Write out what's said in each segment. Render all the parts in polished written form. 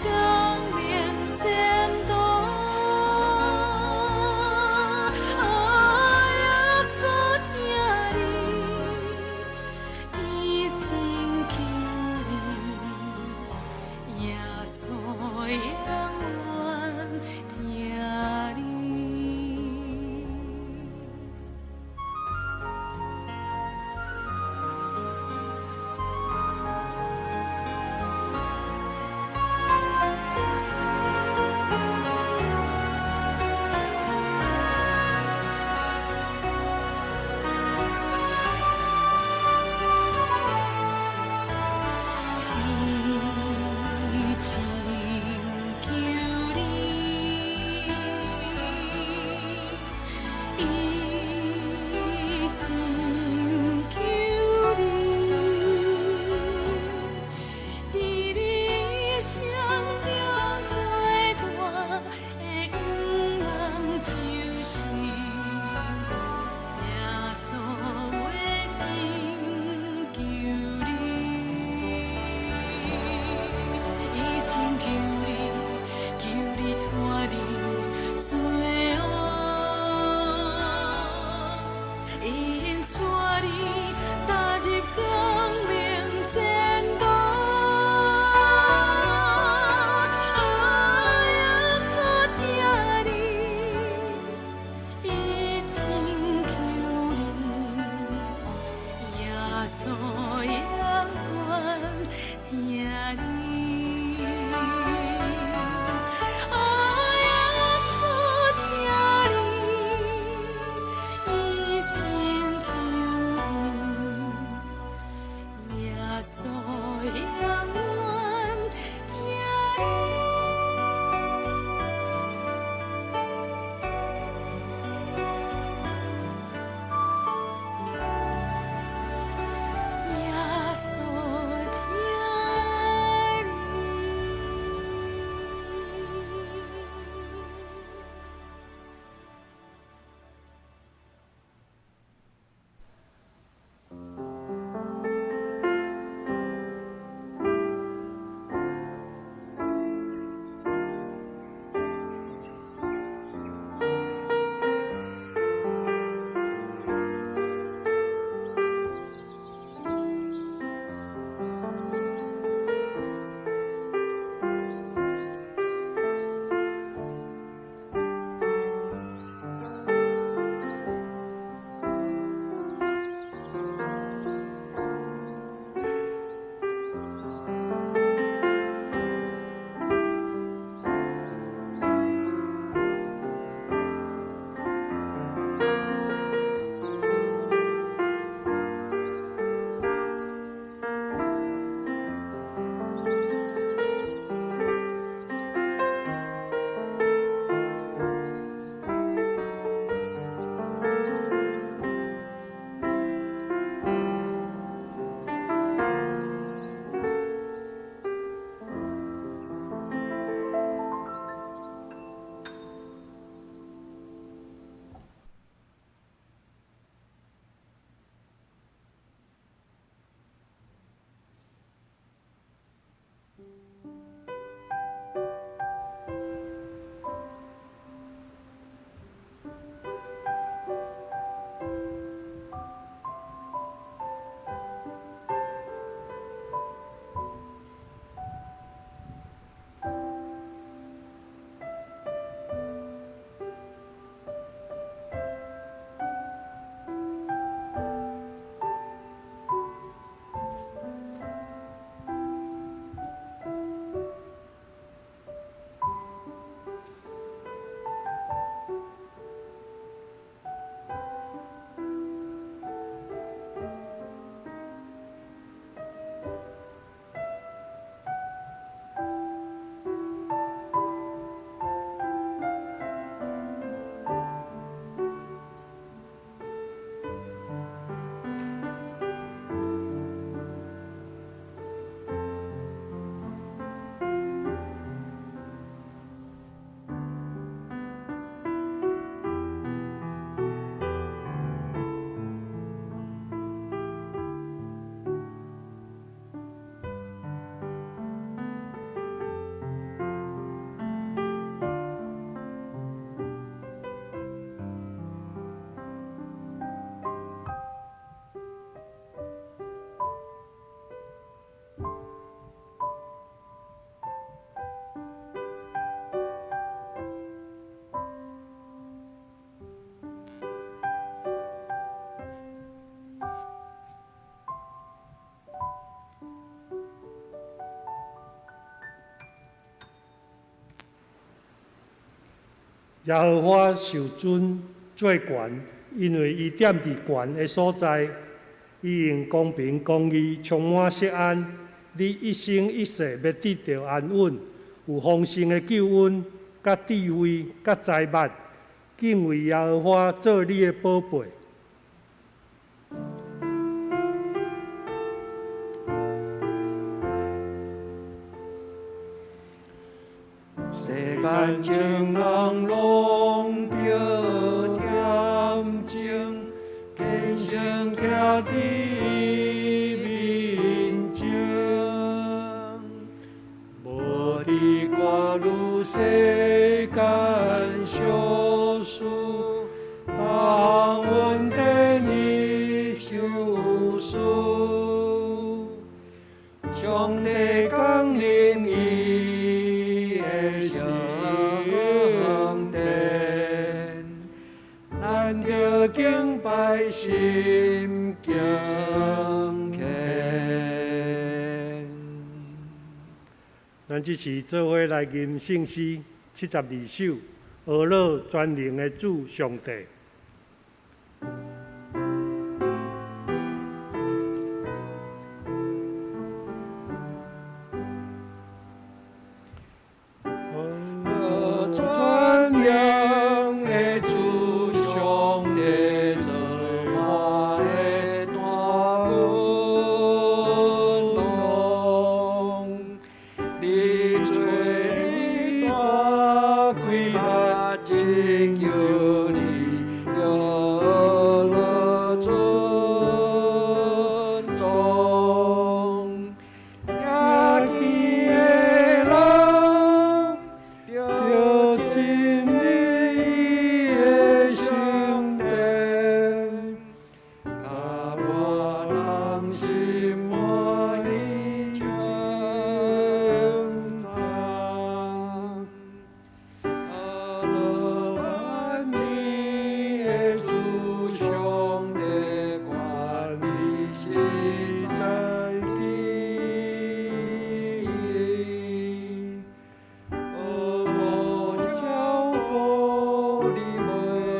光明前途。耶稣听你，伊真求你，耶稣永远听你。伊真求你，伊真求你，伫你生中最大的愿望就是。耶稣，我真求你，伊真求你，求你脱离罪恶，因带你踏入光明前途。耶稣听你。伊真求你，耶稣永远听你。耶稣听你，伊真求耶和华受尊最悬，因为伊踮伫悬的所在，伊用公平公义充满錫安。你一生一世要得到安稳，有丰盛的救恩、甲智慧、甲财物，敬畏耶和华做你的宝贝。世间情人拢着恬静，坚强徛伫面前，无伫挂入世间小事，当稳定伊受事，上帝降临伊的圣殿，咱着敬拜心敬虔。咱即次做伙来吟圣诗72首，俄勒全能的主上帝。传扬的主上帝做花的大君王，你做你大开目睛求你了了尊重，遐见的人。着进你的圣殿，甲我人心欢喜称赞。乐万民的主上帝，愿你实在记。我叫我你们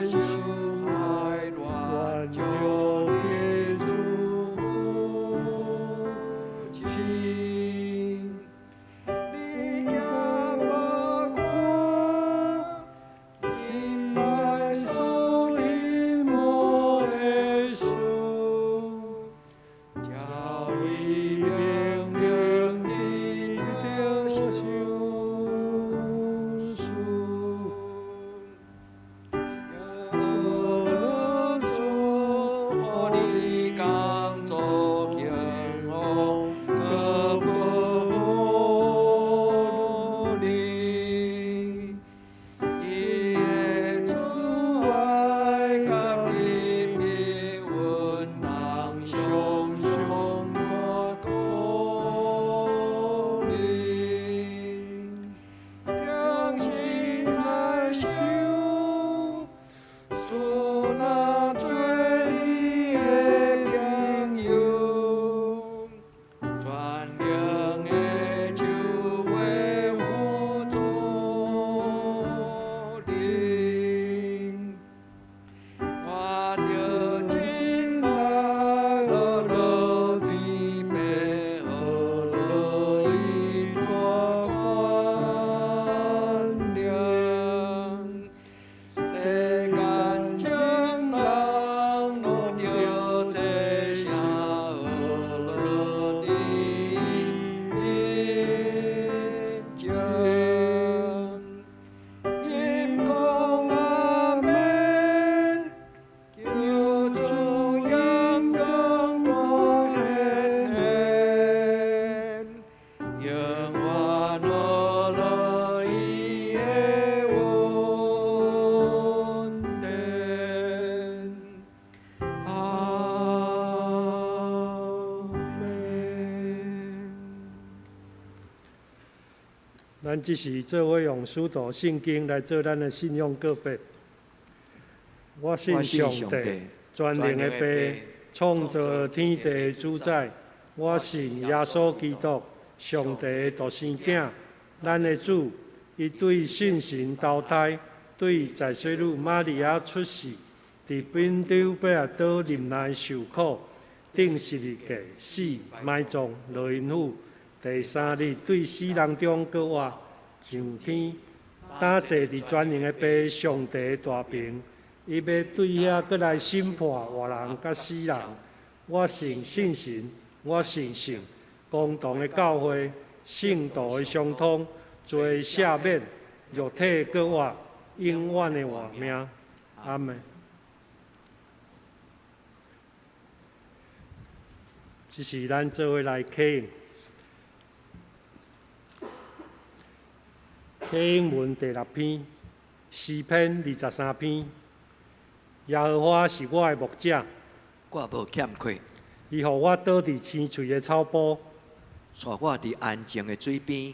受害乱叫你主亲，你家把我引来所隐没的事，叫伊明明地着受。咱即时做伙用使徒圣经来做咱的信仰告白。我信上帝，全能的父，创造天地的主宰。我信耶稣基督，上帝的独生囝，咱的主，伊对信神投胎，对在水女玛利亚出世，伫宾州伯拉岛林内受苦，顶12日死，埋葬落阴府。第3日对死人中搁活上天，打坐伫全能的爸上帝的大屏，伊要对遐搁来审判活人甲死人。我信信神，我信圣，公堂的教会，圣道的相通，罪赦免，肉体搁活，永远的活命。阿门。这是咱做伙来启应。启应文第6篇，诗篇23篇。耶和华是我的牧者，我无欠缺，伊予我倒伫青翠的草坡，带我伫安静的水边，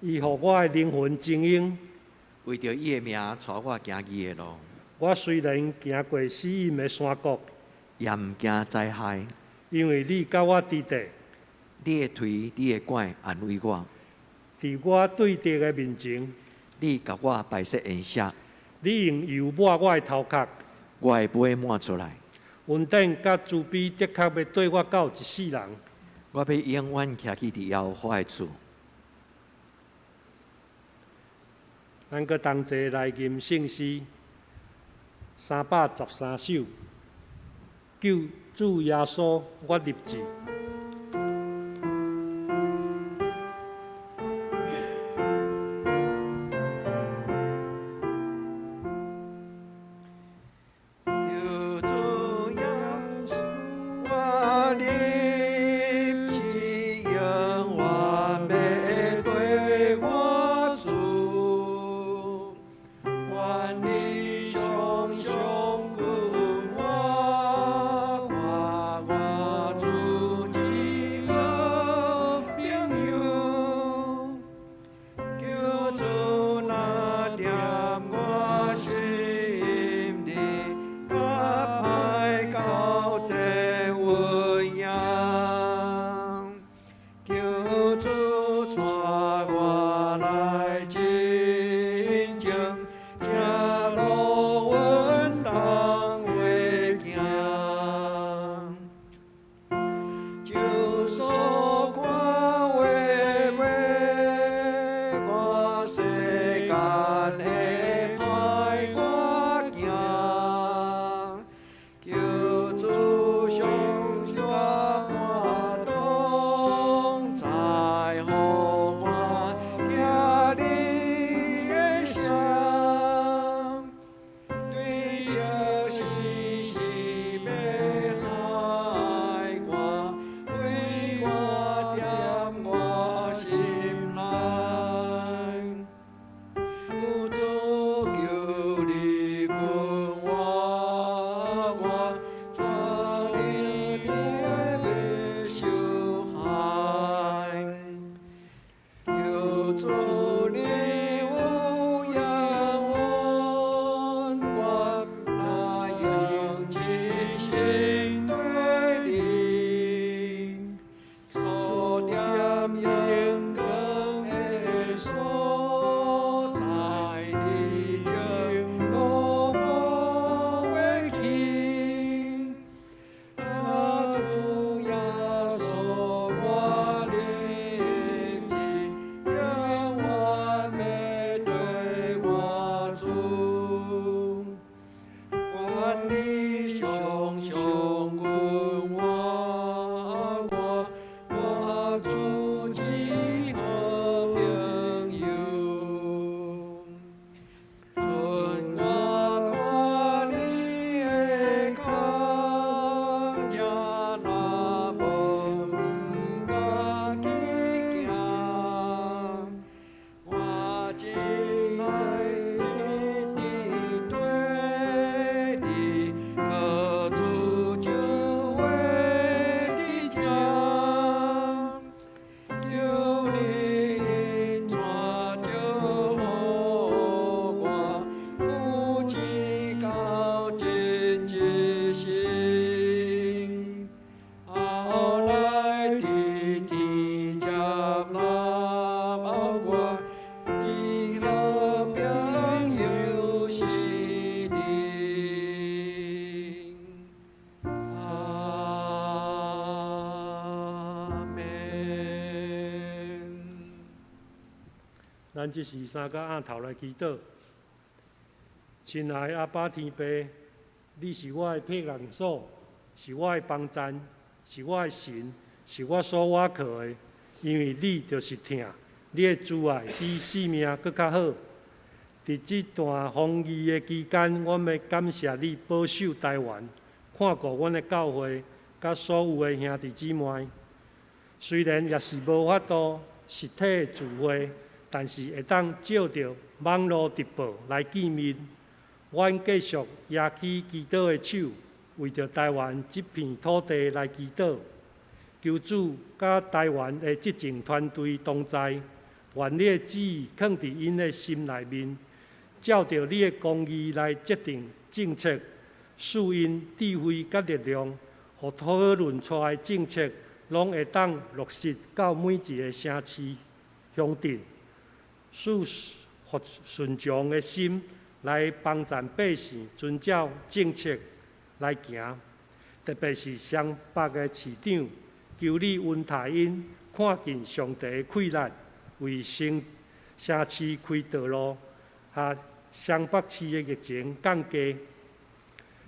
伊予我的灵魂精英。为着伊的名，带我行义的路，我虽然行过死荫的山谷，也毋惊灾害。因为你甲我伫地，你的腿、你的拐安慰我，伫我对敌的面前，你甲我摆设筵席，你用油抹我的头壳。我的杯满出来，恩典甲慈悲的确要对我到一世人。我要永远徛起伫耶和华的厝。咱搁同齐来吟圣诗313首，救主耶稣，我立志。救主耶稣，我立志永远要对我主，愿你常常跟我，看我主。咱即时三甲額頭來祈禱。親愛阿爸天父，你是我的避難所，是我的幫站，是我的神，是我所倚靠的。因為你就是疼，你的慈愛比性命佫較好。伫即段防疫的期間，我們要感謝你保守台灣，看顧阮的教會，甲所有的兄弟姊妹。雖然也是無法度實體聚會，但是會當借着網絡直播來見面。阮繼續舉起祈禱的手，為着台灣這片土地來祈禱，求主甲台灣的執政團隊同在，願你的旨意放佇因的心內面，照着你的公義來制定政策，賜因智慧甲力量，互討論出來的政策，攏會當落實到每一個城市鄉鎮，使順從的心來幫助百姓遵照政策來行。特別是湘北的市長，求你溫台因看見上帝的困難，為城市開道路，和湘北市的疫情降低。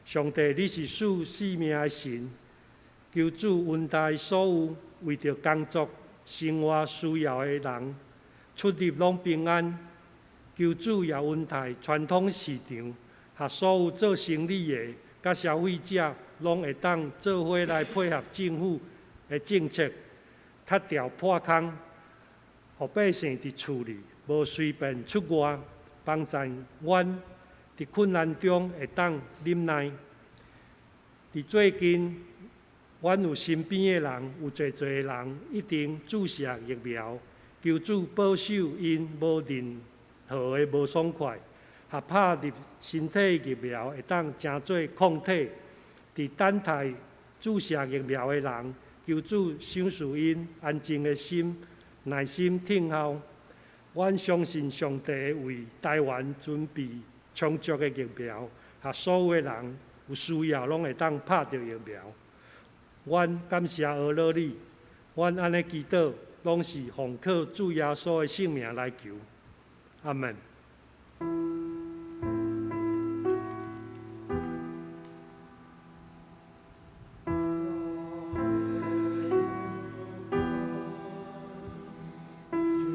上帝，你是賜生命的神。求主恩待所有為着工作、生活需要的人，出入攏平安。求主也恩待傳統市場，和所有做生意的、甲消費者，攏會當做伙來配合政府的政策，踢掉破空，互百姓佇厝裡無隨便出外，幫助阮佇困難中會當忍耐。佇最近，阮有身邊的人，有濟濟人一定注射疫苗，求主保守因無任何的無爽快，也拍入身體疫苗會當成做抗體。佇等待注射疫苗的人，求主賞賜因安靜的心，耐心聽候。阮相信上帝為台灣準備充足的疫苗，和所有的人有需要攏會當拍到疫苗。阮感謝俄羅你，阮安尼祈禱，攏是奉靠主耶穌的聖名來求，阿門。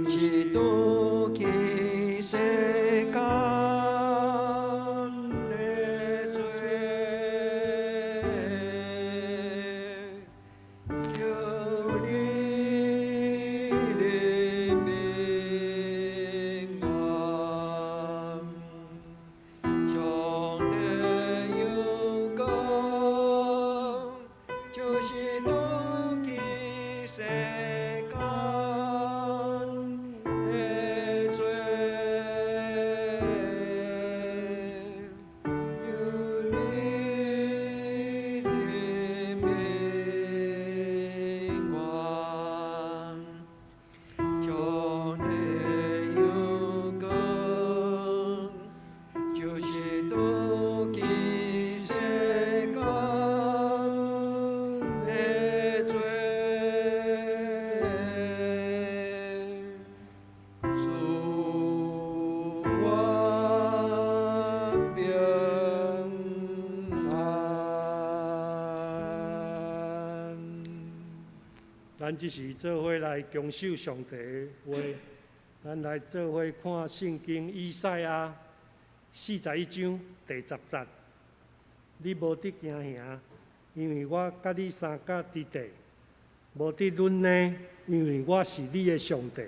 基督去世間的罪，有你的名安，上帝有講，就是都去世間。咱即是做伙來恭守上帝的話，咱來做伙看聖經以賽亞41章第10節。你無得驚嚇，因為我甲你三腳佇地；無得忍耐，因為我是你的上帝。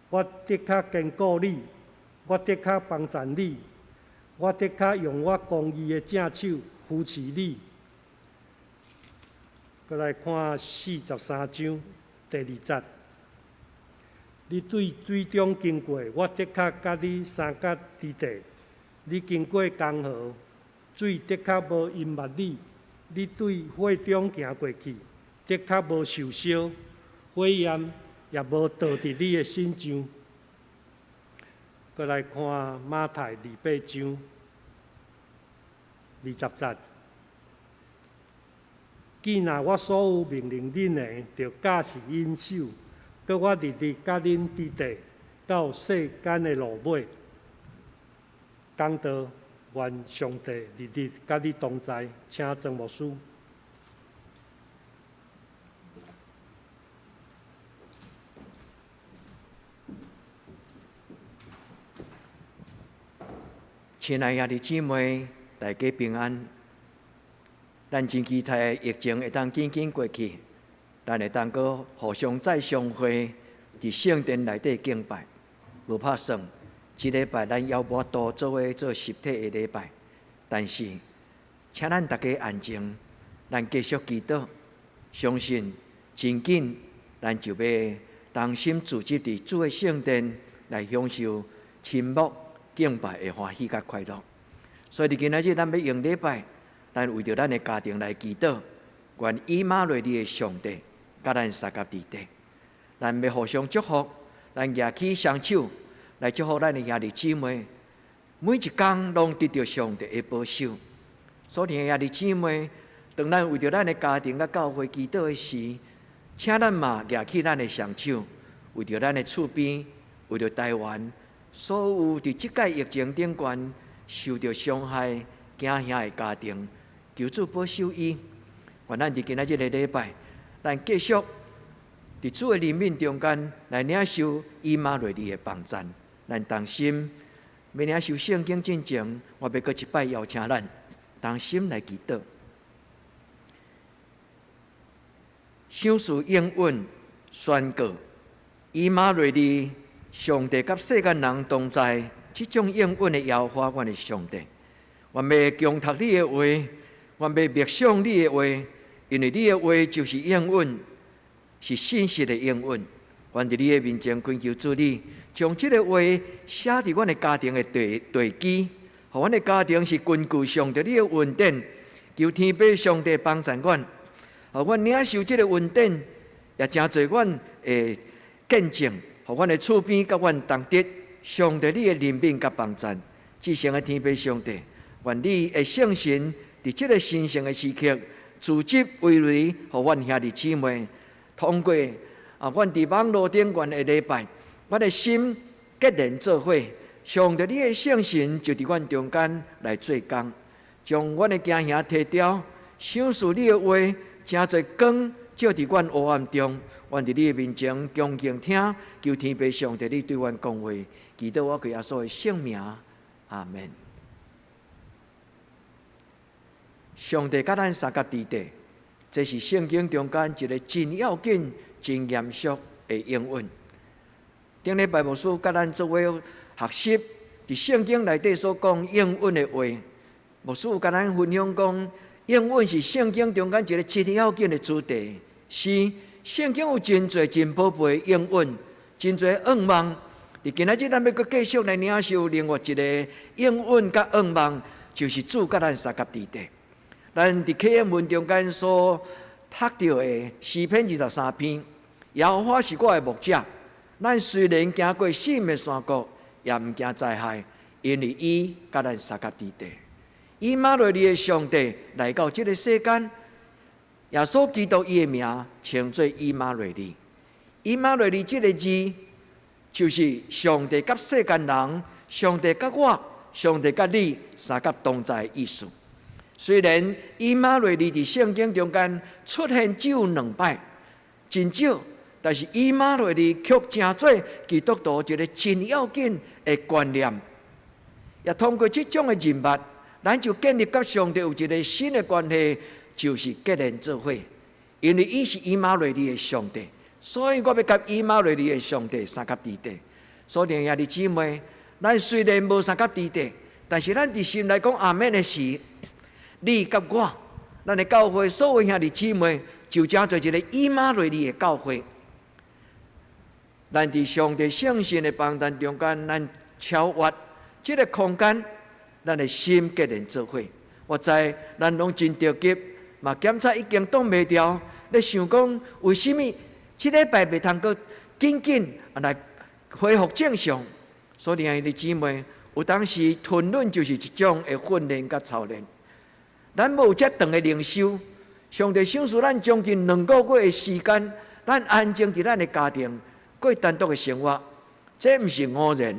我的確堅固你，我的確幫助你，我的確用我公義的正手扶持你。再來看43章第2節，你對水中經過，我的確甲你三腳佇地；你經過江河，水的確無淹沒你；你對火中行過去，的確無受燒，火焰也無倒佇你的身上。再來看馬太28章20節。既然我所有命令恁的，就假是應守；佮我日日甲恁佇地，到世间的路尾，讲道愿上帝日日甲你同在，请曾牧师。亲爱的姊妹，大家平安。咱真期待疫情会当渐渐过去，咱会当个互相再相会，伫圣殿内底敬拜。无拍算，即礼拜咱还无多做伙做实体的礼拜，但是，请咱大家安静，咱继续祈祷，相信真紧，咱就要同心自执伫主的圣殿来享受亲睦敬拜的欢喜甲快乐。所以今仔日咱要用礼拜。咱为着咱的家庭来祈祷，愿以马内利的上帝甲咱三甲伫地，咱要互相祝福，咱举起双手来祝福咱的兄弟姊妹，每一天拢得到上帝的保守。所以兄弟姊妹，当咱为着咱的家庭甲教会祈祷的时，请咱嘛举起咱的双手，为着咱的厝边，为着台湾所有伫即届疫情顶悬受到伤害、惊吓的家庭。求主保守伊，愿咱伫今仔日的礼拜，咱继续伫主的怜悯中间来领受以马内利的帮赞。咱同心要领受圣经进前，我要搁一摆邀请咱同心来祈祷。享受应允宣告，以马内利，上帝甲世间人同在，即种应允的摇花，阮的上帝，我要强读你的话。我要默想你的话，因为你的话就是应允，是信实的应允。愿伫你的面前恳求主你，将这个话写伫阮的家庭的地基，互阮的家庭是根据上帝你的恩典，求天父上帝帮助阮，互阮领受这个恩典，也真侪阮的见证，互阮的厝边甲阮同得上帝你的怜悯甲帮助。至圣的天父上帝，愿你的圣神。伫这个神圣的时刻，自执为雷，互阮兄弟姊妹通过阮伫网络顶悬的礼拜，阮的心结连做伙，上帝你的圣神就伫阮中间来做工，将阮的惊吓提掉，享受你的话，真侪光照伫阮黑暗中，阮伫你的面前恭敬听，求天父上帝你对阮讲话，祈祷我给耶稣的圣名，阿门。上帝甲咱三甲伫地，这是圣经中间一个真要紧、真严肃的应允。顶礼拜牧师甲咱做伙学习伫圣经内底所讲应允的话，牧师有甲咱分享讲，应允是圣经中间一个真要紧的主题。是圣经有真侪真宝贝的应允，真侪愿望。伫今仔日咱要阁继续来领受另外一个应允甲愿望，就是主甲咱三甲伫地。咱伫启文中间所读到的诗篇23篇，耶和华是我的牧者，咱虽然行过死命的山谷，也毋惊灾害，因为伊甲咱三甲伫地。以马内利的上帝来到这个世间，耶稣基督伊的名称作以马内利。以马内利这个字，就是上帝甲世间人、上帝甲我、上帝甲你三甲同在的意思。虽然以马内利伫圣经中间出现只有2摆，真少，但是以马内利却成做基督徒一个真要紧的观念。也通过这种的人物，咱就建立甲上帝有一个新的关系，就是结连做伙。因为伊是以马内利的上帝，所以我要甲以马内利的上帝三甲伫地。所以兄弟姊妹，咱虽然无三甲伫地，但是咱伫心内讲阿们的时，你甲我，咱的教会所有兄弟姊妹，就成做一个以马内利的教会。咱伫上帝圣神的帮助中间，咱超越这个空间，咱的心结连做伙。我知咱拢真着急，嘛检查已经挡袂掉，咧想讲为什么这礼拜袂通够紧紧来恢复正常？所以兄弟姊妹，有当时吞论就是一种的训练甲操练。咱无遮长的灵修，上帝赏赐咱将近2个月的时间，咱安静伫咱的家庭过单独的生活，这毋是偶然，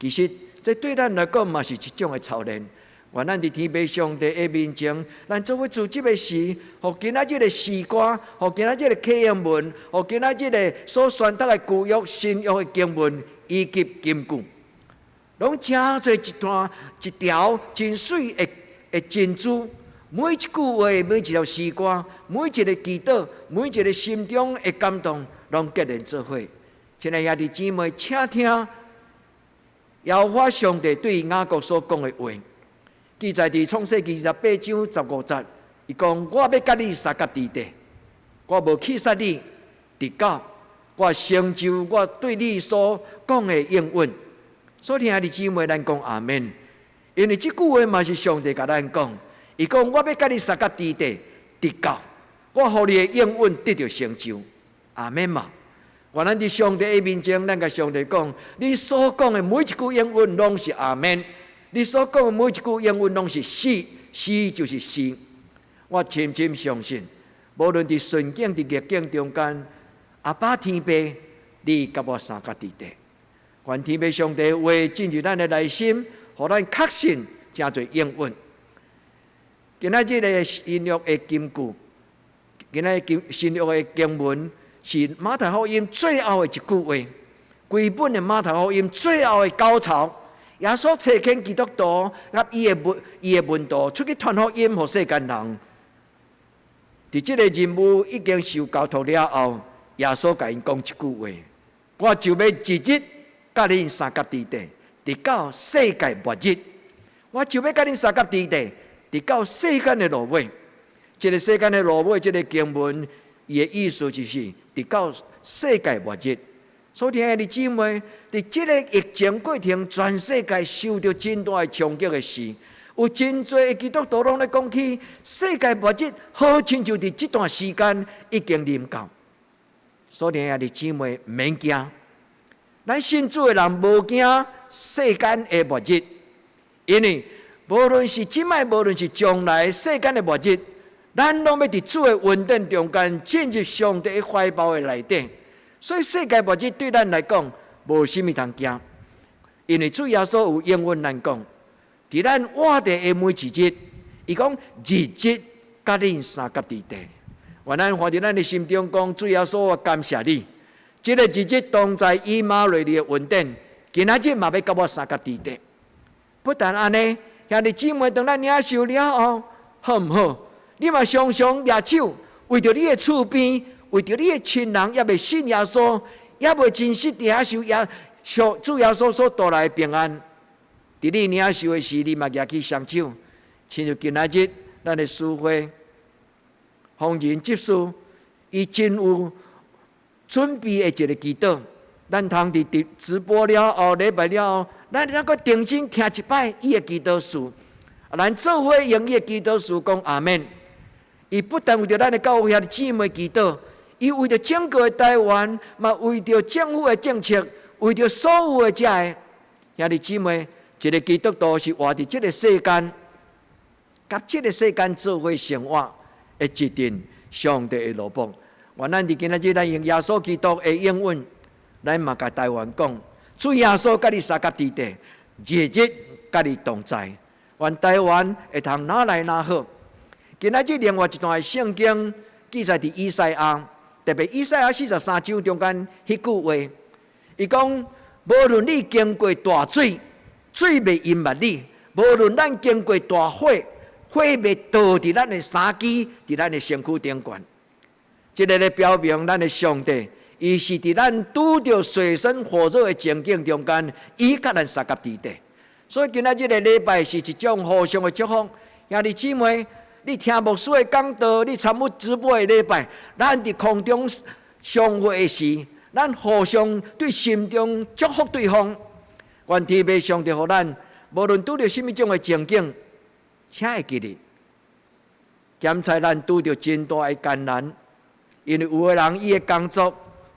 其实这对咱来讲嘛是一种的操练。愿咱伫天父上帝的面前，咱做伙做即个事，互今仔日的诗歌，互今仔日的启应文，互今仔日的所宣读的旧约、新约的经文以及金句，拢真侪一段、一条真水的珍珠。每一句话、每一条诗歌、每一个祈祷、每一个心中的感动，拢结连做伙。亲爱兄弟姊妹，请听耶和华上帝对雅各所讲的话。记载伫创世记28章15节，伊讲：我要甲你三甲之地，我无弃杀你，直到我成就我对你所讲的应允。所以，兄弟姊妹，咱讲阿门。因为这句话嘛是上帝甲咱讲，伊讲：我要甲你三甲之地，直到我互你的应允得到成就。阿门嘛。愿咱伫上帝的面前，咱甲上帝讲：你所讲的每一句应允，拢是阿门。你所讲的每一句应允拢是是，是就是是。我深深相信，无论伫顺境伫逆境中间，阿爸天父，你甲我三甲之地。愿天父上帝话进入咱的内心，互咱确信真侪应允。今仔日的新约的金句，今仔日新约的经文是马太福音最后的一句话，规本的马太福音最后的高潮。耶稣差遣基督徒甲伊的门徒出去传福音予世间人。伫这个任务已经受交托了后，耶稣甲因讲一句话：我就要日日甲恁三甲之地，直到世界末日。我就要甲恁三甲之地，直到世间的落尾。这个世间的落尾，这个经文伊的意思就是直到世界末日。所以，兄弟姊妹，伫这个疫情过程，全世界受到真大的冲击的时，有真多的基督徒拢咧讲起世界末日，好亲像伫这段时间已经临到。所以，兄弟姊妹，唔免惊，咱信主的人无惊世间的末日，因为无论是今摆，无论是将来世间的末日，咱拢要伫主的稳定中间进入上帝的怀抱的内底。所以世界末日对咱来讲无啥物通惊，因为主耶稣有应允咱讲，伫咱活地的每一日，伊讲日日甲恁三甲之地。愿咱放伫咱的心中讲，主耶稣，我感谢你，这个日日当在以马内利的稳定，今仔日嘛要甲我三甲之地。不但安尼，兄弟姊妹，当咱领受了后，好毋好？你嘛常常举手，为着你的厝边。为着你的亲人也未信耶稣，也未真实地受主耶稣所带来的平安。伫你领受的时，你嘛举起双手，亲像今仔日咱的师会方人执事，伊真有准备的一个祈祷。咱通伫直播了后，礼拜了后，咱能够定睛听一摆伊的祈祷词，咱做伙用伊的祈祷词讲阿门。伊不但为着咱的教会的姊妹祈祷。伊为着整个台湾，嘛为着政府的政策，为着所有的这个兄弟姊妹，一个基督徒是活伫这个世间，甲这个世间做伙生活的一定上帝的路榜。愿咱伫今仔日咱用耶稣基督的应允，咱嘛甲台湾讲，主耶稣甲你三甲之地，日日甲你同在。愿台湾会通哪来哪好。今仔日另外一段圣经记载伫以赛亚。特别以赛亚43章中间迄句话，伊讲：无论你经过大水，水袂淹没你；无论咱经过大火，火袂倒伫咱的衫机，伫咱的身躯顶悬。这个咧表明咱的上帝，伊是伫咱拄着水深火热的情境中间，伊甲咱三甲之地。所以今仔日的礼拜是一种互相的祝福，兄弟姊妹。你听牧师的讲道，你参与直播的礼拜，咱伫空中相会的时，咱互相对心中祝福对方。愿天父上帝互咱，无论拄着什么种的情境，请会记得，检查咱拄着真大的艰难，因为有的人伊的工作，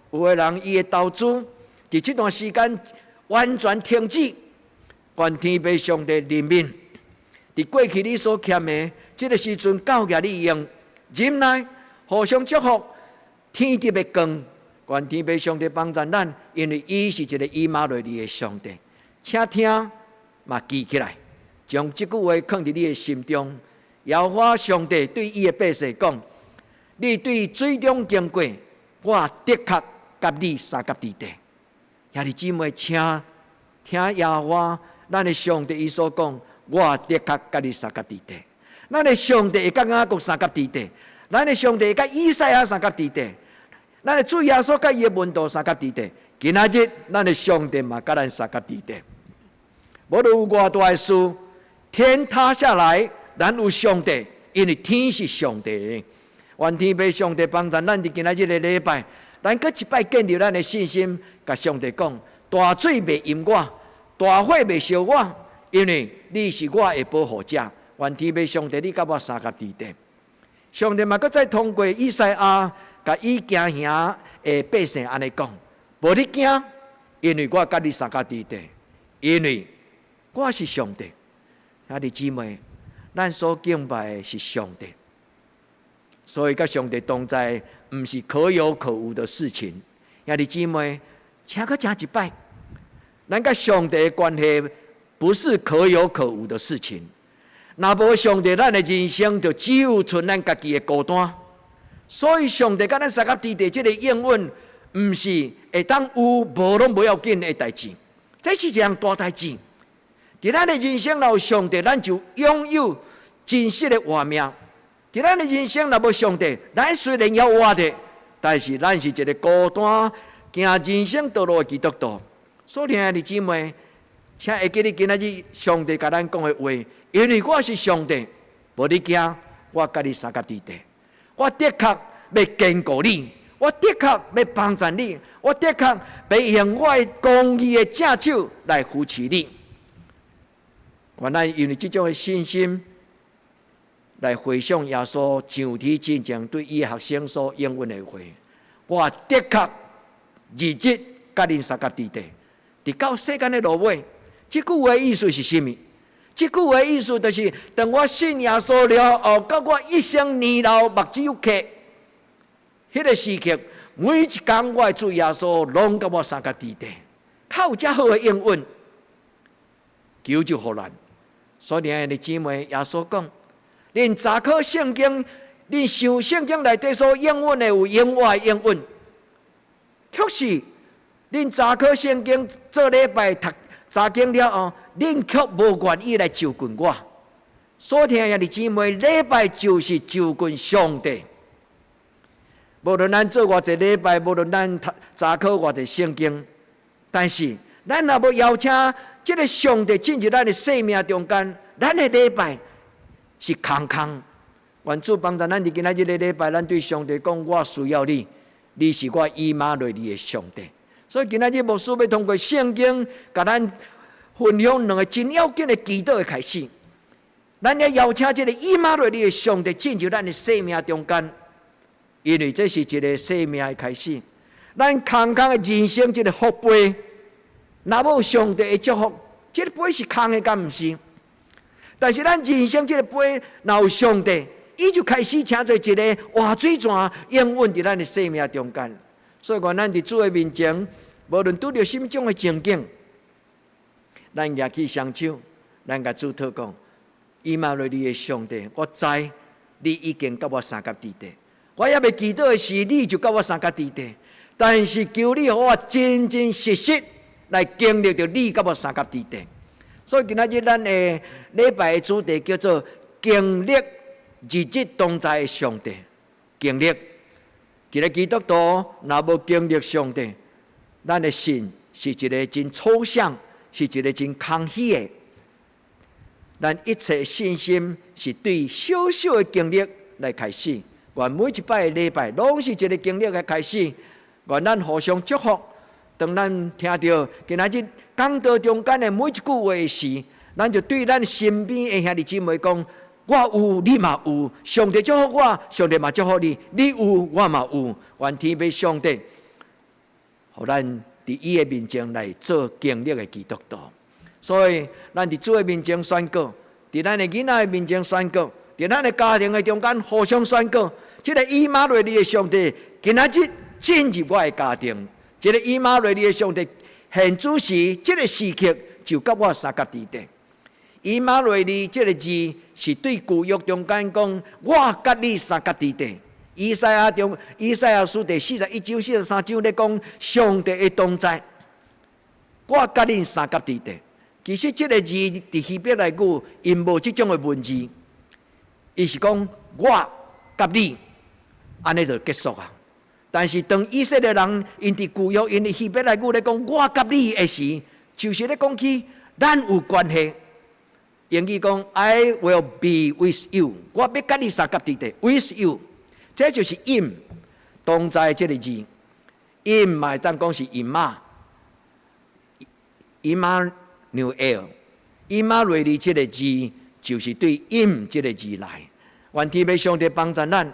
有的人伊的投资，伫这段时间完全停止。愿天父上帝怜悯，伫过去你所欠的。这个时阵，教育你用忍耐，互相祝福，天地的光，愿天父上帝帮助咱，因为伊是一个以马内利的上帝。请听嘛记起来，将这句话放伫你的心中。耶和华上帝对伊的百姓讲：你对水中经过，我的确甲你三甲地地。兄弟姊妹，请听耶和华咱的上帝伊所讲，我的确甲你三甲地地。咱的上帝会甲雅各三甲地地，咱的上帝会甲以赛亚三甲地地，咱的主耶稣甲伊的门徒三甲地地。今仔日，咱的上帝嘛甲咱三甲地地。无论有偌大的事，天塌下来，咱有上帝，因为天是上帝的。愿天父上帝帮助咱伫今仔日的礼拜，咱搁一摆建立咱的信心，甲上帝讲：大水袂淹我，大火袂烧我，因为你是我的保护者。愿天父上帝，你甲我三甲地地。上帝嘛，搁再通过以赛亚，甲以行兄的百姓安尼讲：无你惊，因为我甲你三甲地地，因为我是上帝。兄弟姊妹，咱所敬拜的是上帝，所以甲上帝同在，毋是可有可无的事情。兄弟姊妹，请搁讲一摆，咱甲上帝的关系不是可有可无的事情。若无上帝，咱的人生就只有剩咱家己的孤单。所以上帝甲咱三甲地地这个应允，毋是会当有无拢不要紧的代志，这是一项大代志。伫咱的人生若有上帝，咱就拥有真实的活命。伫咱的人生若无上帝，咱虽然要活着，但是咱是一个孤单行人生道路的基督徒。所以兄弟姊妹，请会记你今仔日上帝甲咱讲的话，因为我是上帝，无你惊，我甲你三甲地地。我的确要坚固你，我的确要帮助你，我的确要用我的公义的正手来扶持你。原来因为这种的信心，来回想耶稣上天之前对伊的学生所应允的话，我的确日日甲恁三甲地地。伫到世间的落尾，这句话的意思是甚么？这句话的意思就是，当我信耶稣了后，到我一生年老目睭有客，迄个时刻，每一天我的主耶稣拢甲我三甲地地，较有遮好的应允，求就互咱。所以兄弟姊妹，耶稣讲，恁查考圣经，恁想圣经内底所应允的有永远的应允，确实。恁查考圣经做礼拜读查经了后，恁却无愿意来就近我。所以兄弟姊妹，礼拜就是就近上帝。无论咱做偌济礼拜，无论咱查考偌济圣经，但是咱若要邀请这个上帝进入咱的生命中间，咱的礼拜是空空。愿主帮助咱伫今仔日的礼拜，咱对上帝讲：我需要你，你是我以马内利的上帝。所以今仔日牧师要通过圣经，甲咱分享两个真要紧的祈祷的开始。咱要邀请这个以马内利的上帝进入咱的生命中间，因为这是一个生命的开始。咱空空的人生这个福杯，若无上帝的祝福，这个杯是空的，敢毋是？但是咱人生这个杯，若有上帝，伊就开始请做一个活水泉，应允伫咱的生命中间。所以，愿咱伫主的面前，无论拄着什么种的情景，咱举起双手，咱甲主祷告：以马内利的上帝，我知你已经甲我三甲地地，我也未祈祷的是你就甲我三甲地地，但是求你，互我真真实实来经历着你甲我三甲地地。所以今仔日咱的礼拜的主题叫做经历日日同在的上帝，经历。一个基督徒若无经历上帝，咱的信是一个真抽象，是一个真空虚的。咱一切信心是对小小的经历来开始。愿每一摆的礼拜，拢是一个经历的开始。愿咱互相祝福。当咱听到今仔日讲道中间的每一句话时，咱就对咱身边的兄弟姊妹讲。我有，你嘛有。上帝祝福我，上帝嘛祝福你。你有，我嘛有。愿天父上帝，互咱伫伊的面前来做经历的基督徒。所以，咱伫主的面前宣告，伫咱的囡仔的面前宣告，伫咱的家庭的中间互相宣告。这个以马内利的上帝，今仔日进入我的家庭。这个以马内利的上帝现主时，这个时刻就甲我三角地带。以马内利这个字是对旧约中间讲，我甲你三角地带。以赛亚书第41章、43章咧讲上帝的同在，我甲恁三角地带。其实这个字伫希伯来语，因无这种的文字，伊是讲我甲你，安尼就结束啊。但是当以色列人因伫旧约因伫希伯来语咧讲我甲你的时，就是咧讲起咱有关系。英语讲 I will be with you， 我要甲你三角地带 with you。这就是因同在这个字，因嘛当讲是因马纽尔，以马内利这个字就是对因这个字来。愿天父上帝帮助咱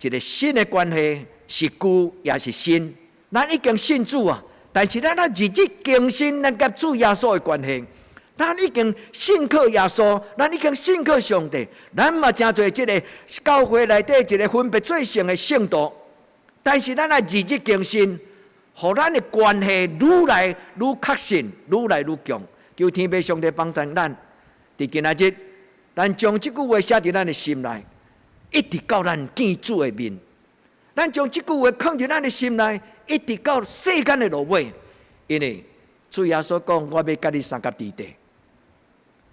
一个新的关系，是旧也是新。咱已经信主啊，但是咱日日更新咱甲主耶稣的关系。咱已经信靠耶稣，咱已经信靠上帝，咱嘛真侪这个教会内底一个分别最圣的圣徒，但是咱也日日更新，互咱的关系愈来愈确信，愈来愈强。求天父上帝帮助咱，伫今仔日，咱将这句话写伫咱的心内，一直到咱见主的面。咱将这句话放伫咱的心内，一直到世间的落尾。因为主耶稣讲，我要甲你三角地带。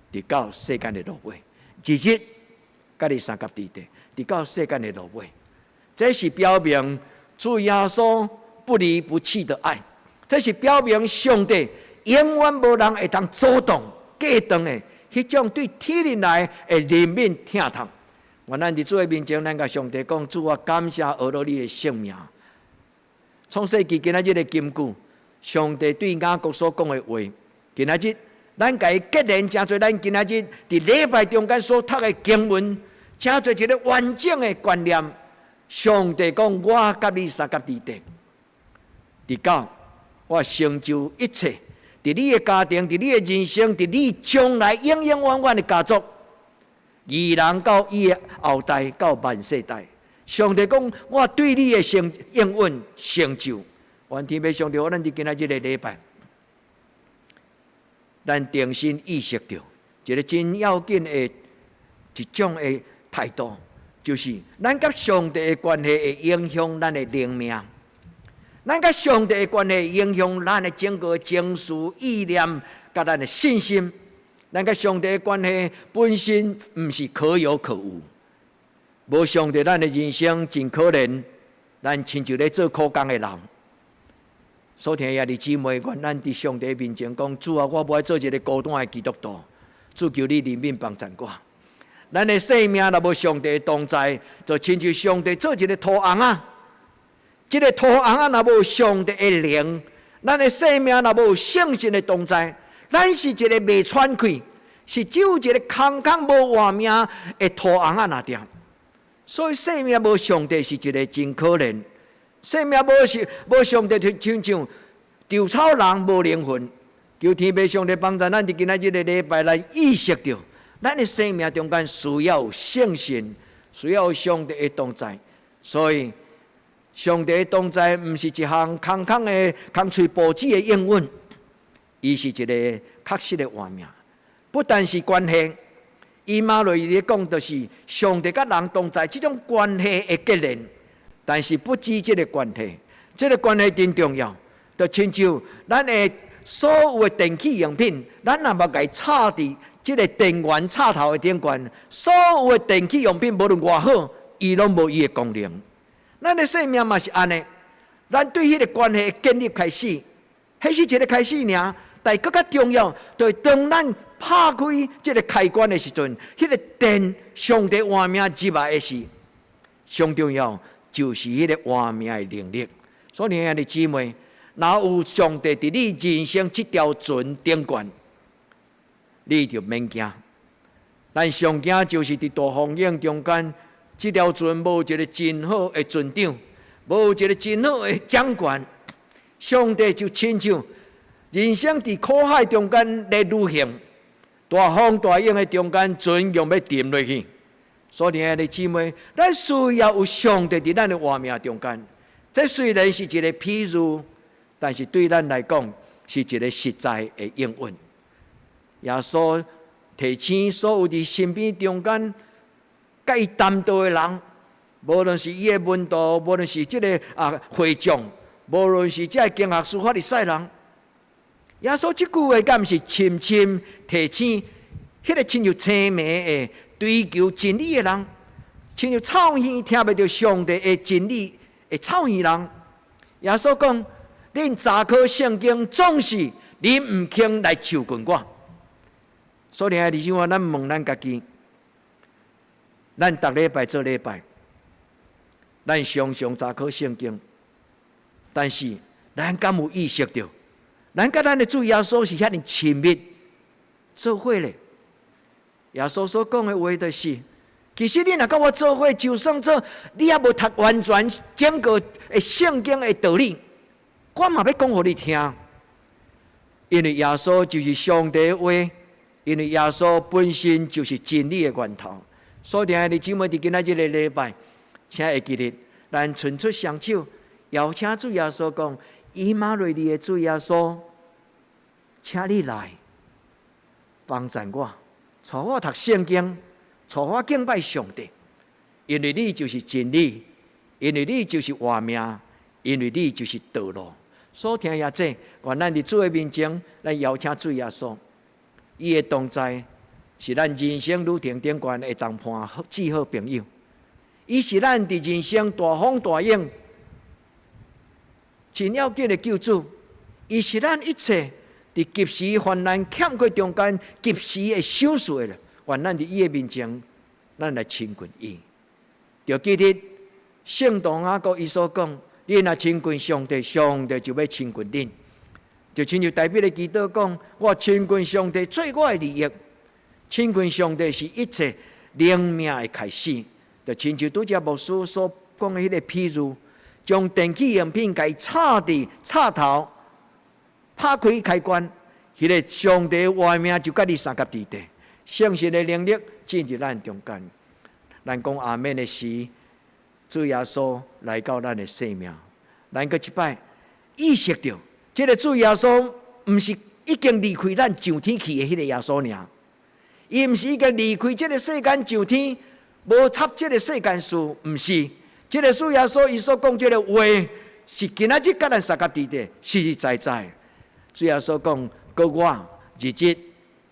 直到世间的落尾，日日甲你三角地带，直到世间的落尾，这是表明主耶稣不离不弃的爱，这是表明上帝永远无人会当阻挡、隔断的迄种对天灵来的怜悯疼痛。愿咱伫主的面前，咱甲上帝讲：主啊，感谢学了你的性命。创世纪今仔日的金句，上帝对雅各所讲的话，今仔日。咱甲伊结连真侪，咱今仔日伫礼拜中间所读的经文，真侪一个完整的观念。上帝讲：我甲你三角地带，直到我成就一切，伫你的家庭，伫你的人生，伫你将来永永远远的家族，义人到伊的后代到万世代。上帝讲：我对你的应允成就。愿天父上帝，我咱伫今仔日的礼拜。咱重新意识到一个真要紧的一种的态度，就是咱甲上帝的关系会影响咱的灵命，咱甲上帝的关系会影响咱的整个情绪、意念，甲咱的信心。咱甲上帝的关系本身毋是可有可无，无上帝，咱的人生真可怜，咱亲像咧做苦工的人。所听兄弟姊妹，愿咱伫上帝面前讲：主啊，我无爱做一个孤单的基督徒，主求你怜悯帮助我。咱的生命若无上帝的同在，就亲像上帝做一个土翁啊。这个土翁若无上帝的灵，咱的生命若无圣神的同在，咱是一个未喘气，是只有一个空空无活命的土翁啊那点。所以生命无上帝是一个真可怜。生命无上帝，就亲像稻草人无灵魂。求天父上帝帮助咱伫今仔日的礼拜来意识到，咱的生命中间需要有圣神，需要有上帝的同在。所以，上帝的同在毋是一项空空的、空嘴报纸的应允，伊是一个确实的画面。不但是关系，以马内利讲，就是上帝甲人同在这种关系的结连。但是不止这个关系，这个关系真重要。就亲像咱的所有的电器用品，咱若要甲插伫这个电源插头的顶端，所有的电器用品无论偌好，伊拢无伊的功能。咱的生命嘛是安尼，咱对迄个关系建立开始，迄是一个开始尔。但更加重要，就是当咱拍开这个开关的时阵，迄个电上帝画面入来的时，上重要。就是迄个活命的能力。所以兄弟姊妹，若有上帝伫你人生这条船顶悬，你就免惊。咱上惊就是伫大风影中间，这条船无一个真好的船长，无一个真好的掌管。上帝就亲像人生伫苦海中间咧旅行，大风大影的中间，船用要沉落去。所以，兄弟姊妹，咱需要有上帝伫咱的活命中间。这虽然是一个譬喻，但是对咱来讲是一个实在的应允。耶稣提醒所有伫身边中间甲伊谈道的人，无论是伊的门徒，无论是这个会众，无论是这个经学书法利赛人，耶稣这句话敢毋是深深提醒迄个亲像青梅的追求真理的人，亲像草耳听不到上帝的真理的草耳人。耶稣讲：恁查考圣经，总是恁毋肯来求问我。所以啊，弟兄啊，咱问咱家己，咱逐礼拜做礼拜，咱常常查考圣经，但是咱敢有意识到，咱甲咱的主耶稣是遐尼亲密做伙咧？耶稣所讲的话就是，其实你若甲我做伙，就算做你也无读完全整个的圣经的道理，我嘛要讲互你听。因为耶稣就是上帝的话，因为耶稣本身就是真理的源头。所以，弟兄姊妹，伫今仔日的礼拜，请会记得，咱伸出双手，邀请主耶稣讲：以马内利的主耶稣，请你来帮助我，带我读圣经，带我敬拜上帝。因为你就是真理，因为你就是活命，因为你就是道路。所听也这，愿咱伫主的面前，咱邀请主耶稣，伊的同在是咱人生旅程顶悬会当伴至好朋友。伊是咱伫人生大风大影真要紧的救主，伊是咱一切伫及时患难欠缺中间及时的想述的。愿咱伫伊的面前，咱来亲近伊。就记得圣堂雅各伊所讲：你若亲近上帝，上帝就要亲近恁。就亲像代表的基督讲：我亲近上帝最我的利益。亲近上帝是一切灵命的开始。就亲像拄则牧师所讲的迄个譬喻，将电器用品甲伊插伫插头，拍开开关，迄个上帝的活命就甲你三甲伫地，圣神的能力进入咱中间。咱讲阿们的时，主耶稣来到咱的生命，咱搁一摆意识到，这个主耶稣毋是已经离开咱上天去的迄个耶稣尔，伊毋是已经离开这个世间上天，无插这个世间事，毋是。这个主耶稣伊所讲这个话，是今仔日甲咱三甲伫地，实实在在。主耶稣讲，搁我日日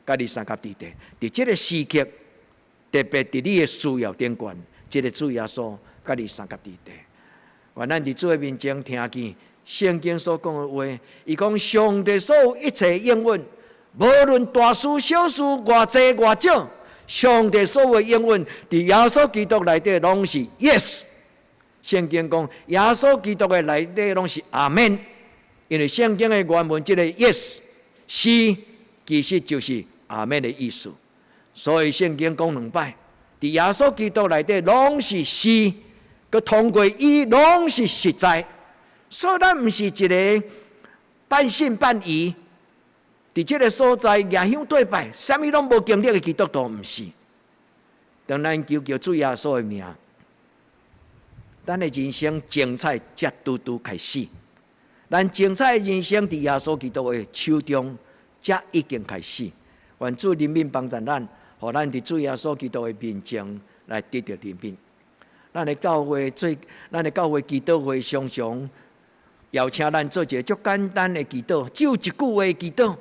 甲你三甲伫地，伫这个时刻，特别伫你的需要顶悬，这个主耶稣甲你三甲伫地。愿咱伫主的面前听见圣经所讲的话，伊讲上帝所有一切应允，无论大事小事，偌济偌少，上帝所有的应允，伫耶稣基督内底拢是 yes。圣经讲耶稣基督的内底拢是阿们，因为圣经的原文这个 yes 是其实就是阿们的意思。所以圣经讲两摆，伫耶稣基督内底拢是是，佮通过伊拢是实在。所以咱毋是一个半信半疑，伫这个所在夜香对拜，啥物拢无经历的基督徒毋是。当咱求主耶稣的名，咱的人生精彩才拄拄开始。咱精彩的人生伫耶稣基督的手中才已经开始。愿主怜悯帮助咱，互咱伫主耶稣基督的面前来得到怜悯。咱的教会祈祷会常常邀请咱做一个足简单的祈祷，只有一句话祈祷：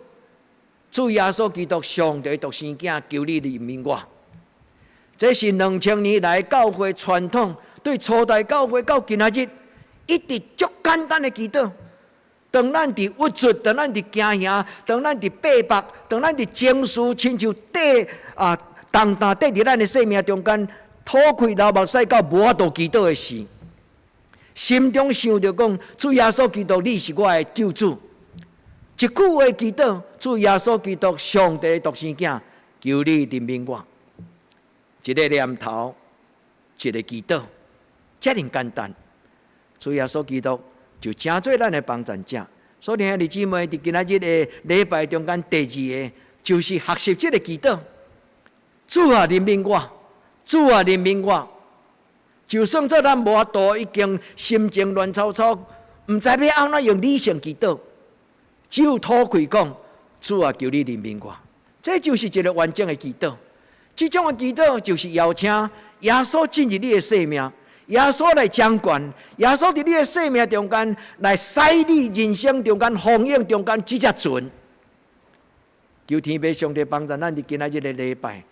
主耶稣基督上帝独生囝，求你怜悯我。这是2000年来教会传统。对初代教会到今仔日，一直足简单的祈祷。当咱伫郁卒，当咱伫惊吓，当咱伫逼迫，当咱伫情绪亲像重担缀伫咱的生命中间，吐开流目屎到无法度祈祷的时，心中想着讲：主耶稣基督，你是我的救主。一句话祈祷：主耶稣基督，上帝独生囝，求你怜悯我。一个念头，一个祈祷。遮尔简单，主耶稣基督就成做咱的帮助者。所以兄弟姊妹，伫今仔日的礼拜中间，第二个就是学习这个祈祷。主啊，怜悯我！主啊，怜悯我！就算做咱无法度，已经心情乱糟糟，毋知要安怎用理性祈祷，只有吐开讲，主啊，求你怜悯我。这就是一个完整的祈祷。这种的祈祷就是邀请耶稣进入你的生命，耶稣来掌管，耶稣伫你的生命中间来使你人生中间、风影中间直接存。求天父上帝帮助咱伫今仔日的礼拜，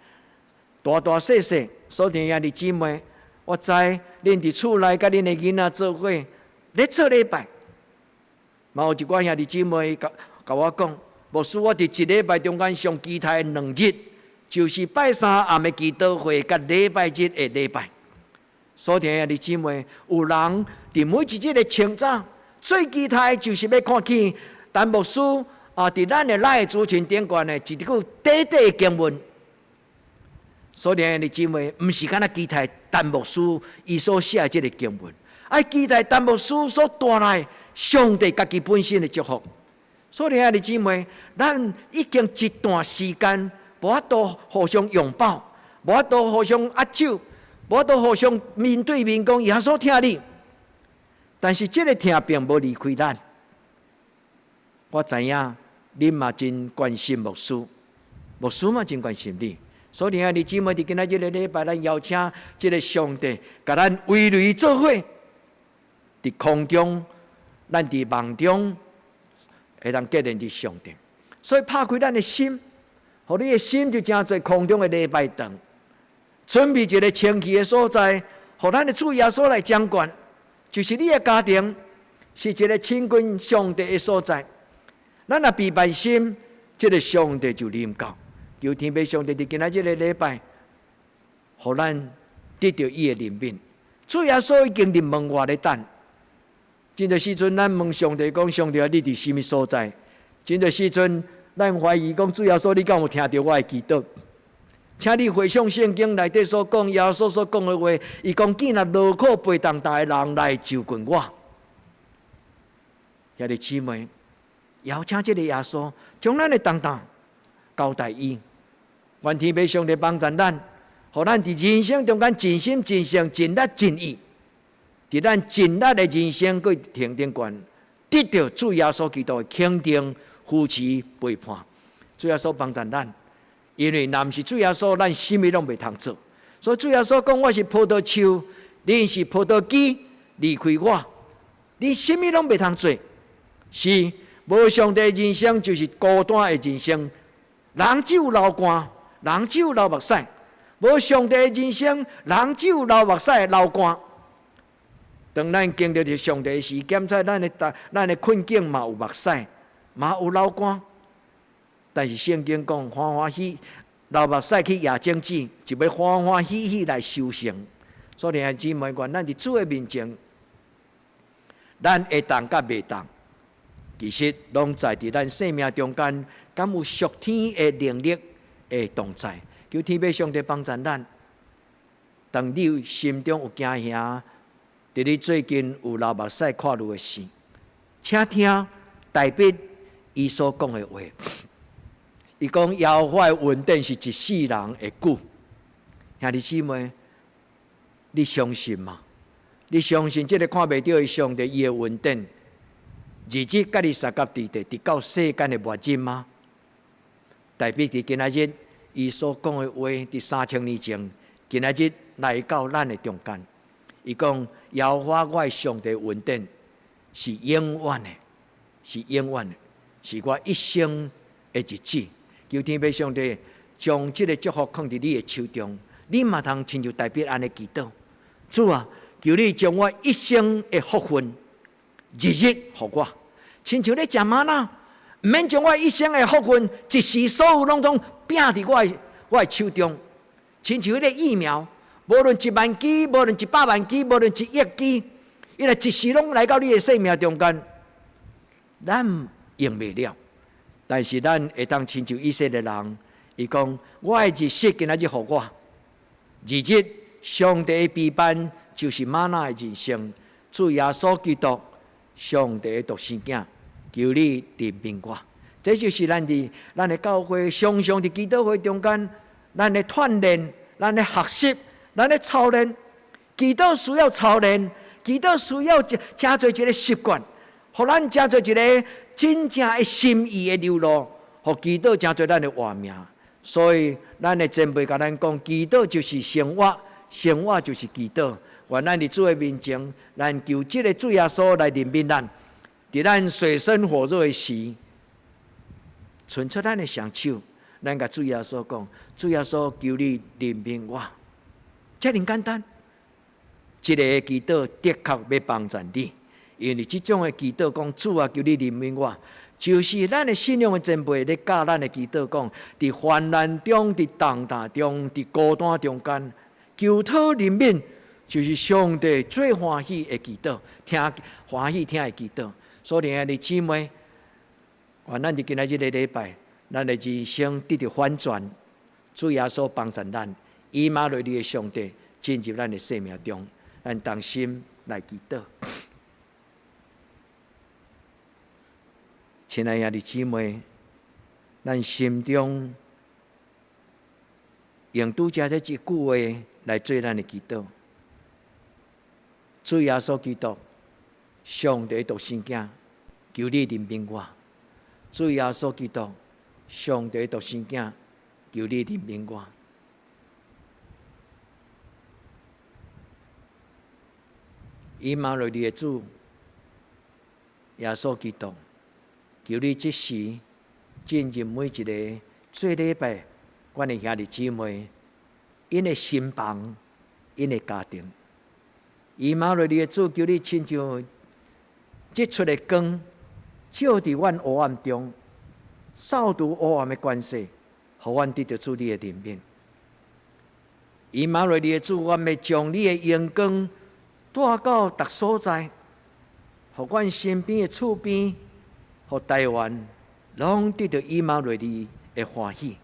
大大小小所听兄弟姊妹。我知恁伫厝内甲恁的囡仔做伙咧做礼拜，嘛有一寡兄弟姊妹甲我讲，牧师，我伫一礼拜中间上期待的2日，就是拜三暗的祈祷会甲礼拜日的礼拜。所听兄弟姊妹，有人伫每一日的清早，最期待就是要看见陈牧师伫咱的赖族群顶悬的一句短短的经文。所以兄弟姊妹，毋是敢若期待陈牧师伊所写即个经文，爱期待陈牧师所带来上帝家己本身的祝福。所以兄弟姊妹，咱已经一段时间无法度互相拥抱，无法度互相握手，无法度互相面对面讲耶稣听你。但是这个听并无离开咱。我知影恁嘛真关心牧师，牧师嘛真关心你。所以兄弟姊妹，伫今仔日的礼拜，咱邀请这个上帝，甲咱围垒做伙，伫空中，咱伫梦中，会当结连伫上帝。所以拍开咱的心，互你的心就真侪空中的礼拜堂，准备一个清气的所在，互咱的主耶稣来掌管，就是你的家庭，是一个亲近上帝的所在。咱若备办心，这个上帝就临到。求天父上帝伫今仔日的礼拜，互咱得到伊的怜悯。主耶稣已经伫门外咧等。真侪时阵，咱问上帝讲：上帝啊，你伫什么所在？真侪时阵，咱怀疑讲：主耶稣，你敢有听到我的祈祷？请你回想圣经内底所讲，耶稣所讲的话，伊讲：见若劳苦背重担的人来就近我。兄弟姊妹，邀请这个耶稣，将咱的重担交代伊。愿天父上帝帮助咱，互咱伫人生中间尽心尽性、尽力尽意，伫咱尽力的人生过停顶悬，得到主耶稣基督的肯定、扶持、陪伴。主耶稣帮助咱，因为若毋是主耶稣，咱什么拢袂通做。所以主耶稣讲：我是葡萄树，你是葡萄枝，离开我，你什么拢袂通做。是无上帝的人生就是孤单的人生，人只有流汗。人只有流目屎，无上帝的人生，人只有流目屎、流汗。当咱经历着上帝的时，检测咱的困境嘛有目屎，嘛有流汗。但是圣经讲欢欢喜，流目屎去夜精子，就要欢欢喜喜来修成。所以弟兄姊妹，愿咱伫主的面前，咱会当甲袂当，其实拢在伫咱生命中间，敢有属天的能力。的同在，求天父上帝帮助咱。当你心中有惊吓，伫你最近有流目屎、看路的事，请听代笔伊所讲的话。伊讲耶和华的恩典是一世人的久。兄弟姊妹，你相信吗？你相信这个看袂到的上帝伊的恩典，日日甲你相甲伫地，直到世间的末日吗？代笔伫今仔日，伊所讲的话，伫3000年前，今仔日来到咱的中间。伊讲：耶和华我的上帝恩典是永远的，是永远的，是我一生的日子。求天父上帝将这个祝福放伫你的手中，你嘛通亲像代笔安尼祈祷。主啊，求你将我一生的福分，日日互我，亲像咧食玛纳。毋免将我一生的福分，一时所有拢拼伫我的手中，亲像迄个疫苗，无论1万剂，无论100万剂，无论1亿剂，伊来一时拢来到你的生命中间，咱用袂了。但是咱会当亲像以色列人，伊讲：我的日食今仔日互我，日日上帝的陪伴就是玛纳的人生，主耶稣基督，上帝的独生囝。求你怜悯我，这就是咱的教会常常伫祈祷会中间，咱的锻炼，咱的学习，咱的操练，祈祷需要操练，祈祷需要真做一个习惯，互咱真做一个真正的心意的流露，互祈祷真做咱的活命。所以，咱的前辈甲咱讲，祈祷就是生活，生活就是祈祷。愿咱伫主的面前，咱求这个主耶稣来怜悯咱，伫咱水深火热的时，伸出咱的双手，咱甲主耶稣讲：主耶稣，求你怜悯我。这尔简单，这个祈祷的确要帮助你，因为这种的祈祷讲主啊，求你怜悯我，就是咱的信仰的前辈咧教咱的祈祷讲，伫患难中、伫重担中、伫孤单中间，求讨怜悯，就是上帝最欢喜的祈祷，欢喜听的祈祷。所以兄弟姊妹，愿咱伫今仔日的礼拜，咱的人生得到反转，主耶稣帮助咱。以马内利的上帝进入咱的生命中，咱同心来祈祷。亲爱的姊妹，咱心中用拄则这一句话来做咱的祈祷。主耶稣基督，上帝独生子，求你怜悯我。主耶稣基督，上帝独生子，求你怜悯我。以马内利的主耶稣基督，求你即时进入每一个做礼拜，阮的兄弟姊妹，因的心房，因的家庭。以马内利的主，求你亲像即出的光，照伫阮黑暗中，扫除黑暗的关系，互阮得到主你的怜悯。以马内利的主，阮要将你的阳光带到逐所在，互阮身边的厝边，互台湾，拢得到以马内利的欢喜。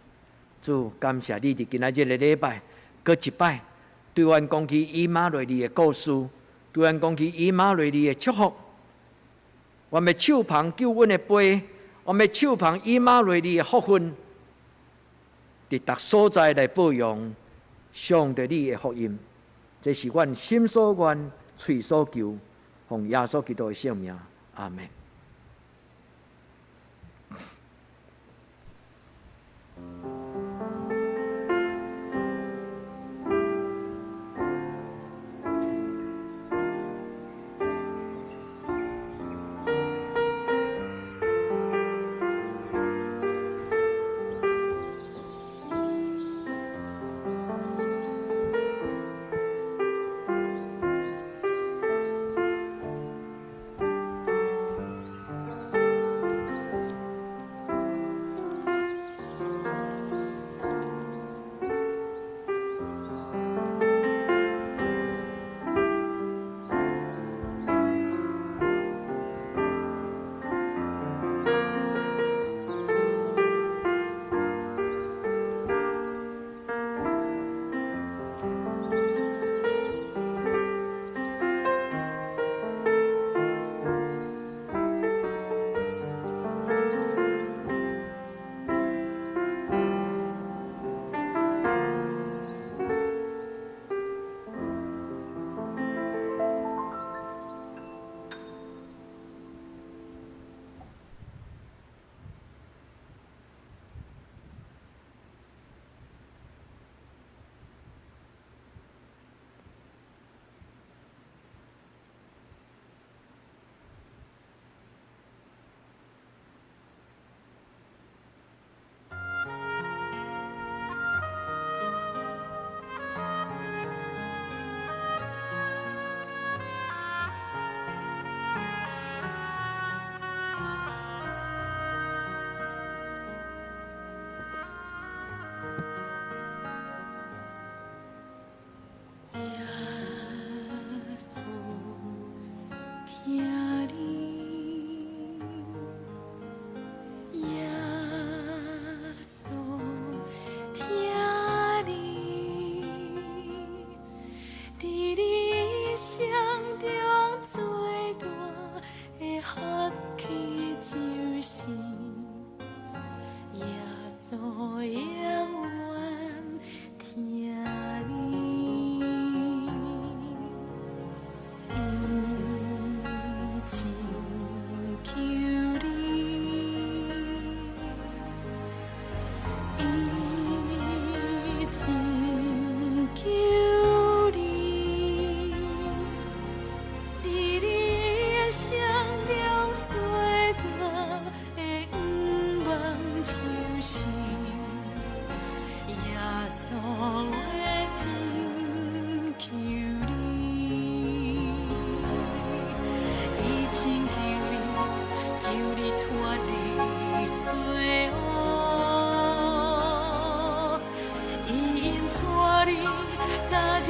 主，感谢你伫今仔日的礼拜，搁一摆对阮讲起以马内利的故事，对阮讲起以马内利的祝福。我们手捧救恩的杯，我们手捧以马内利的福分，伫逐所在来报扬上帝你的福音。这是阮心所愿、嘴所求，奉耶稣基督的圣名，阿门。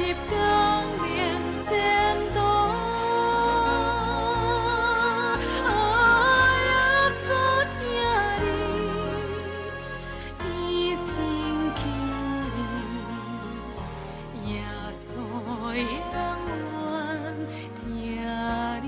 入光明前途。耶稣听你，伊真求你，耶稣永远听你。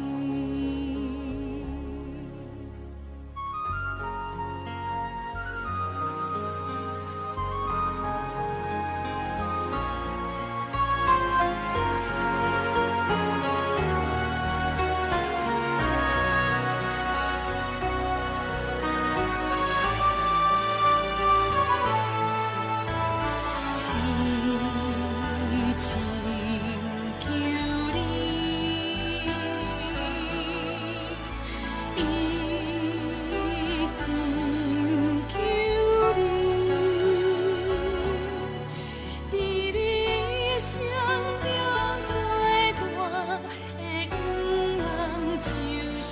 伊真求你，伊真求你，伫你生中最大的愿望就是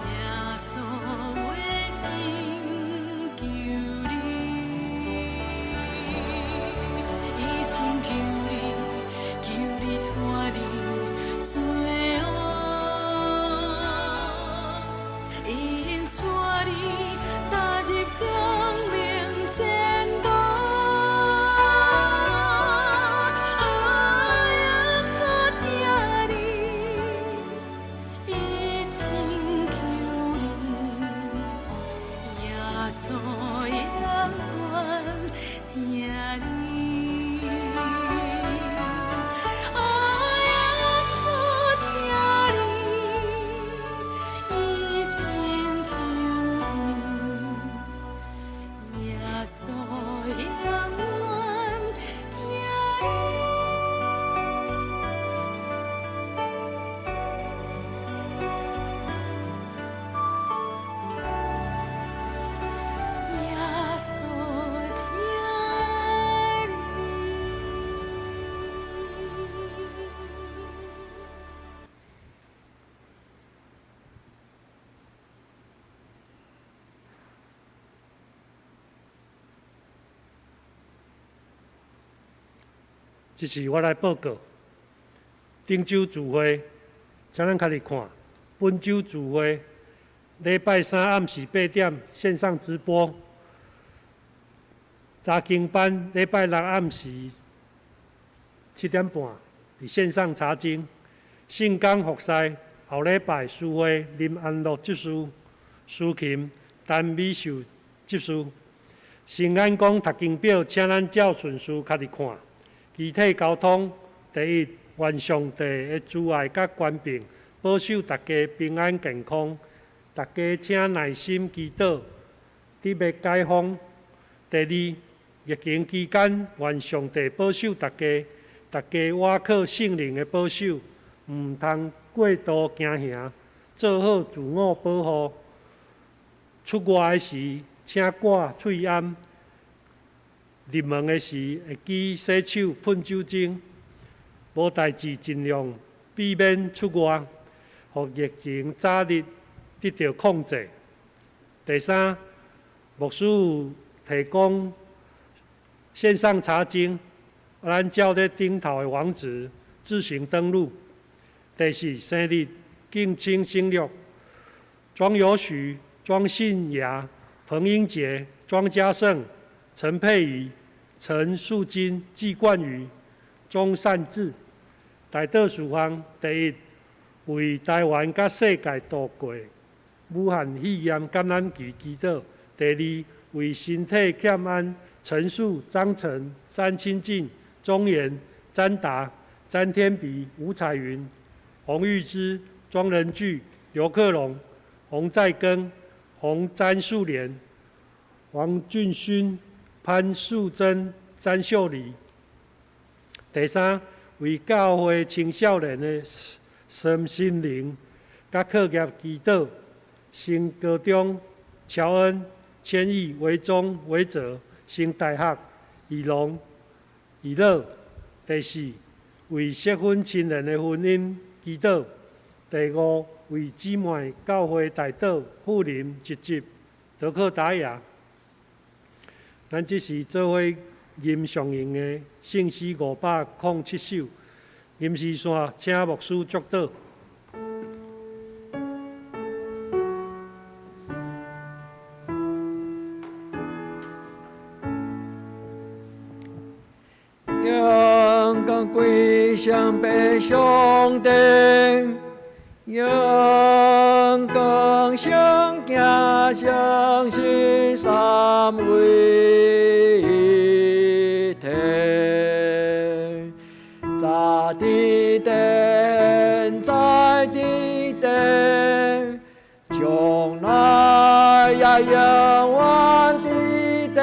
耶稣会真求你。伊真求你，求你脱离罪恶，伊因带你踏入光明前途。耶稣听你，伊真求你，耶稣永远听你。耶稣听你，伊真求你，耶稣永远听你，耶稣听你。这是我来报告。顶周聚会，请咱开始看。本周聚会，礼拜三暗时8点线上直播。查经班礼拜六暗时7点半伫线上查经。圣港服侍后礼拜私会林安乐执事、苏琴、陈美秀执事。圣安宫读经表，请咱照顺序开始看。具体交通：第一，愿上帝的慈爱甲权柄保守大家平安健康，大家请耐心祈祷，直要解封。第二，疫情期间，愿上帝保守大家，大家倚靠圣灵的保守，毋通过度惊吓，做好自我保护。出外的时，请挂喙罨。入门的时，会记洗手、喷酒精，无代志尽量避免出外，互疫情早日得到控制。第三，牧师有提供线上查经，咱照咧顶头的网址自行登录。第四，生日敬请省略，庄有许、庄信雅、彭英杰、庄家胜、陈佩仪、陈树金、季冠宇、钟善志。大道事项：第一，为台湾甲世界度过武汉肺炎感染期祈祷；第二，为身体欠安陈树、张晨、詹清静、钟岩、詹达、詹天比、吴彩云、洪玉芝、庄仁巨、刘克龙、洪在根、洪詹树莲、王俊勋、潘素贞、詹秀丽。第三，为教会青少年的身心灵甲课业祈祷，升高中乔恩、千亿、维忠、维哲，升大学以龙、以乐。第四，为适婚亲人的婚姻祈祷。第五，为姊妹教会大道富林、直接德克达雅。咱即是做伙吟上用的圣诗507首，吟诗线请牧师祝祷。仰望归向北上帝，仰望相敬相惜三位一体，在地顶，在地顶，将来也永远地顶。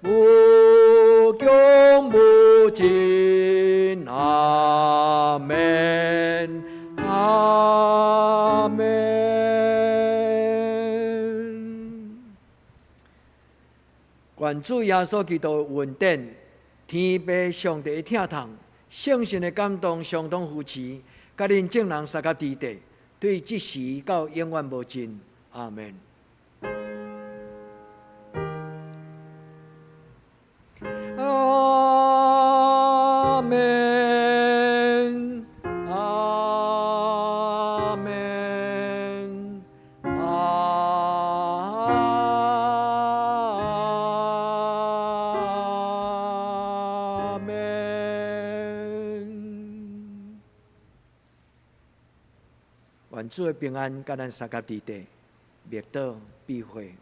无穷无尽，阿门，阿门。愿主耶稣基督恩典，天父上帝的疼痛，圣神的感动，相当扶持，甲恁众人三甲地地，对即时到永远无尽，阿门。阿门，阿门，阿门。愿主的平安，甲咱三甲地地，灭倒必会。